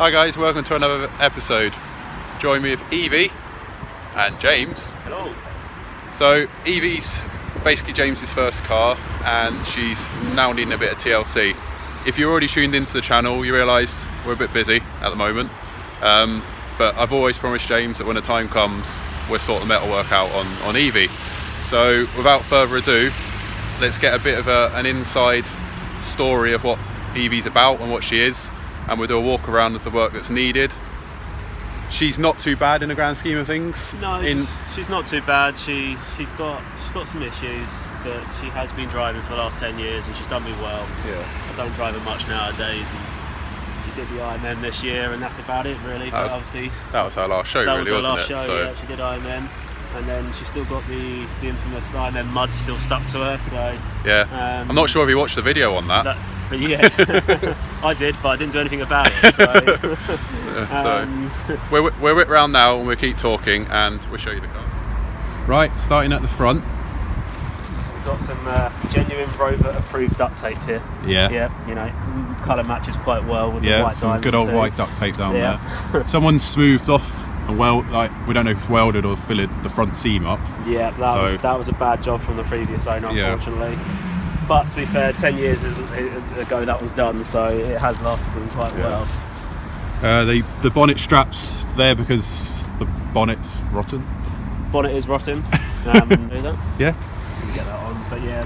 Hi guys, welcome to another episode. Join me with Evie and James. Hello. So Evie's basically James's first car and she's now needing a bit of TLC. If you're already tuned into the channel, you realise we're a bit busy at the moment. But I've always promised James that when the time comes, we'll sort the metalwork out on Evie. So without further ado, let's get a bit of an inside story of what Evie's about and what she is, and we'll do a walk around of the work that's needed. She's not too bad in the grand scheme of things. No, she's not too bad. She's got some issues, but she has been driving for the last 10 years and she's done me well. Yeah. I don't drive her much nowadays, and she did the Ironman this year, and that's about it really. But obviously that was her last show, really, wasn't it? Yeah, she did Ironman, and then she's still got the infamous Ironman mud still stuck to her. So yeah, I'm not sure if you watched the video on that. But yeah, I did, but I didn't do anything about it. So, we're whipped round now and we'll keep talking and we'll show you the car. Right, starting at the front. So we've got some genuine Rover approved duct tape here. Yeah. Yeah, you know, colour matches quite well with the white some diamond good old too. white duct tape down there. Someone smoothed off and we don't know if welded or filled the front seam up. Yeah, that was a bad job from the previous owner, unfortunately. Yeah. But to be fair, 10 years ago that was done, so it has lasted them quite well. The bonnet straps there because the bonnet's rotten. Bonnet is rotten. Do that? Yeah. You can get that on, but yeah,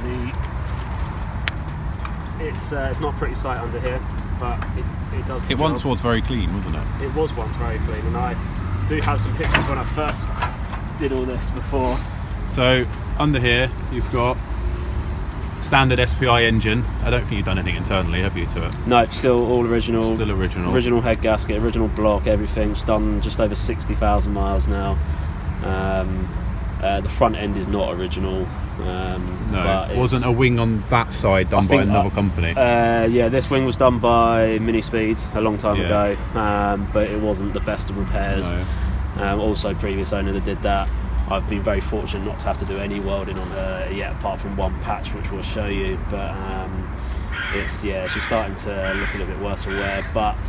it's not a pretty sight under here, but it does. It once was very clean, wasn't it? It was once very clean, and I do have some pictures when I first did all this before. So under here you've got standard SPI engine. I don't think you've done anything internally, have you, to it? No, still all original. Still original. Original head gasket, original block, everything's done just over 60,000 miles now. The front end is not original. No, but wasn't a wing on that side done by another company? Yeah, this wing was done by Mini Speeds a long time ago, but it wasn't the best of repairs. No. Also, previous owner that did that. I've been very fortunate not to have to do any welding on her yet, apart from one patch, which we'll show you. But she's starting to look a little bit worse for wear. But I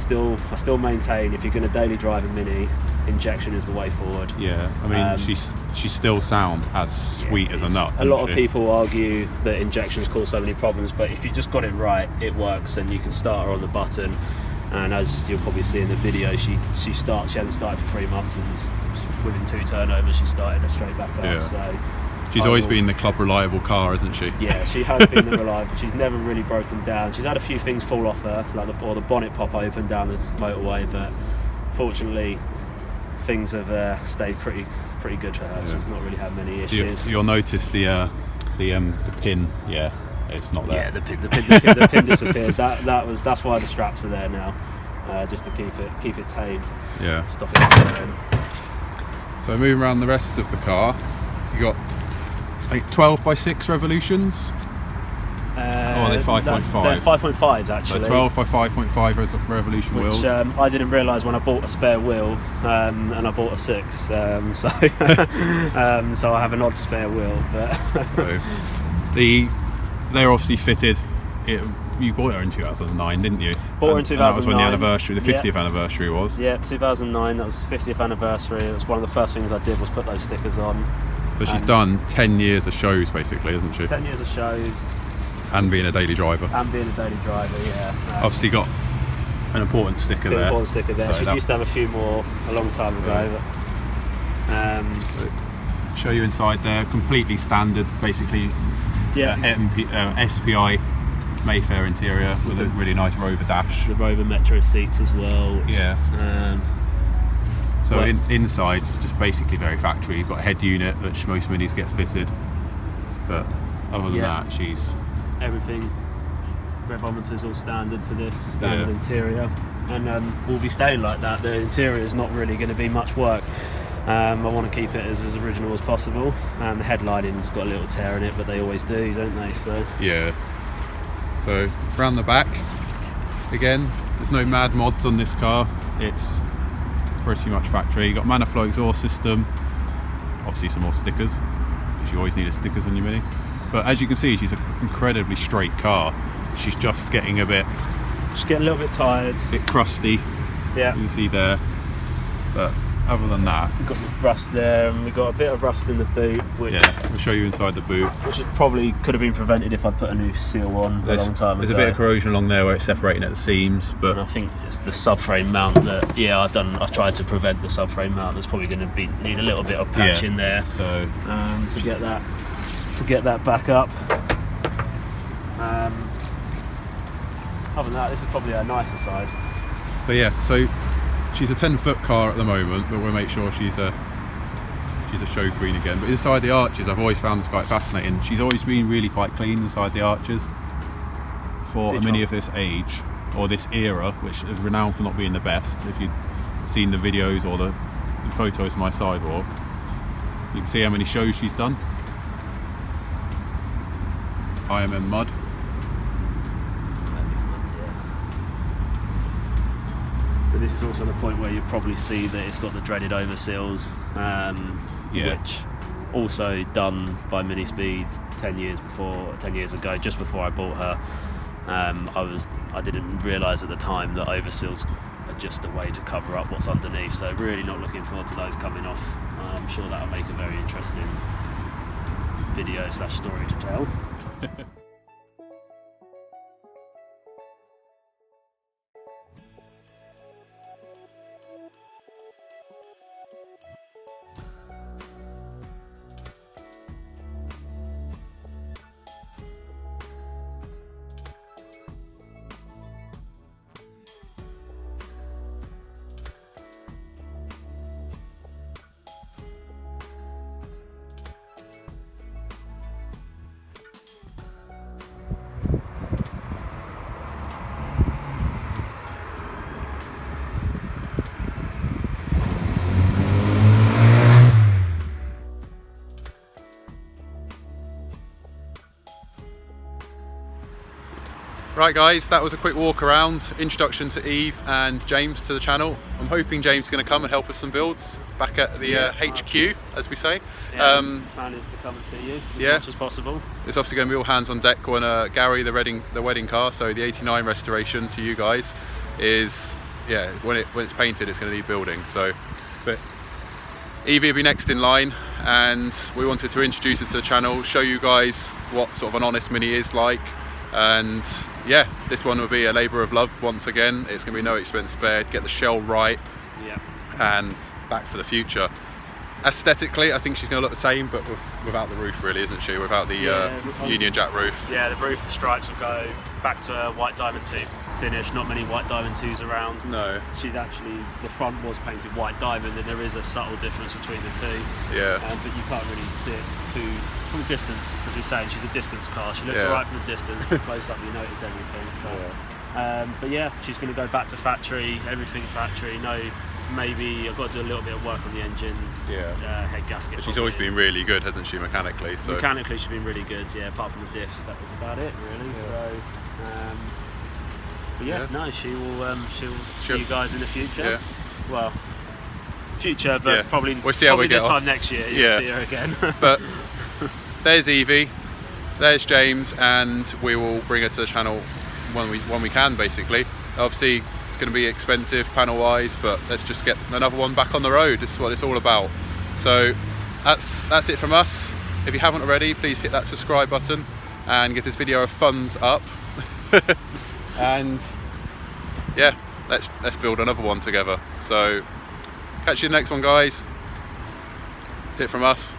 still maintain, if you're going to daily drive a Mini, injection is the way forward. Yeah, I mean, she still sounds as sweet as a nut. A lot of people argue that injections cause so many problems, but if you just got it right, it works, and you can start her on the button. And as you'll probably see in the video, she hasn't started for 3 months, and within 2 turnovers she started her straight back up. Yeah. So she's always been the club reliable car, isn't she? Yeah, she has been the reliable. She's never really broken down. She's had a few things fall off her, like the bonnet pop open down the motorway, but fortunately things have stayed pretty good for her. So she's not really had many issues. So you'll notice the pin. Yeah. It's not there. Yeah, the pin disappeared. That's why the straps are there now, just to keep it tame. Yeah. Stuff it going. So moving around the rest of the car, you got like 12x6 revolutions. Or are they 5.5? They're 5.5s actually. So 12 by 5.5 revolution wheels. I didn't realise when I bought a spare wheel, and I bought a 6. So so I have an odd spare wheel, but they're obviously fitted. You bought her in 2009, didn't you? Bought her in 2009. That was when the anniversary, the 50th anniversary was. Yeah, 2009. That was 50th anniversary. It was one of the first things I did was put those stickers on. So she's done 10 years of shows, basically, isn't she? 10 years of shows. And being a daily driver. Yeah. Obviously got an important sticker there. Important sticker there. So she used to have a few more a long time ago. Yeah. But, show you inside there, completely standard, basically. Yeah. SPI Mayfair interior with a really nice Rover dash. The Rover Metro seats as well. Yeah. So inside's just basically very factory. You've got a head unit that most Minis get fitted, but other than that, she's everything. Revometer's all standard to this standard interior, and will be staying like that. The interior is not really going to be much work. I want to keep it as original as possible. The headlighting's got a little tear in it, but they always do, don't they? So yeah. So around the back, again, there's no mad mods on this car. It's pretty much factory. You've got Maniflow exhaust system, obviously some more stickers, because you always need stickers on your Mini. But as you can see, she's an incredibly straight car. She's just getting a little bit tired, a bit crusty. Yeah. You can see there. But other than that, We've got the rust there, and we've got a bit of rust in the boot, which we'll show you inside the boot. Which probably could have been prevented if I put a new seal on a long time ago. There's a bit of corrosion along there where it's separating at the seams, but and I think it's the subframe mount that I've tried to prevent the subframe mount. There's probably going to need a little bit of patch in there, so to get that back up. Other than that, this is probably our nicer side. So she's a 10-foot car at the moment, but we'll make sure she's a show queen again. But inside the arches, I've always found this quite fascinating. She's always been really quite clean inside the arches for a Mini of this age, or this era, which is renowned for not being the best. If you've seen the videos or the photos of my sidewalk, you can see how many shows she's done. IMM mud. But this is also the point where you probably see that it's got the dreaded overseals, which also done by Mini Speeds 10 years ago, just before I bought her. I didn't realise at the time that overseals are just a way to cover up what's underneath, so really not looking forward to those coming off. I'm sure that'll make a very interesting video / story to tell. Right guys, that was a quick walk around, introduction to Eve and James to the channel. I'm hoping James is going to come and help us some builds back at the HQ, as we say. The plan is to come and see you as much as possible. It's obviously going to be all hands on deck when Gary, the wedding car, so the 89 restoration to you guys is, when it's painted, it's going to need building. So, but Evie will be next in line, and we wanted to introduce her to the channel, show you guys what sort of an honest Mini is like. And this one will be a labour of love once again. It's going to be no expense spared, get the shell right, and back for the future. Aesthetically, I think she's going to look the same, but without the roof, really, isn't she? Without the Union Jack roof. Yeah, the roof, the stripes will go back to a white diamond 2 finish. Not many white diamond 2s around. No. She's actually, the front was painted white diamond, and there is a subtle difference between the two. Yeah. But you can't really see it from a distance, as we say. She's a distance car. She looks alright from a distance, but close up you notice everything. But she's going to go back to factory, everything factory. Maybe I've got to do a little bit of work on the engine, head gasket. But she's always been really good, hasn't she, mechanically? So mechanically she's been really good, apart from the diff, that was about it really. She'll see you guys in the future. Well, future, but probably we'll see how we get this on. Time next year you'll see her again. But there's Evie, there's James, and we will bring her to the channel when we can, basically. Obviously it's going to be expensive panel wise, but let's just get another one back on the road. This is what it's all about. So that's it from us. If you haven't already, please hit that subscribe button and give this video a thumbs up. And let's build another one together. So catch you in the next one, guys. That's it from us.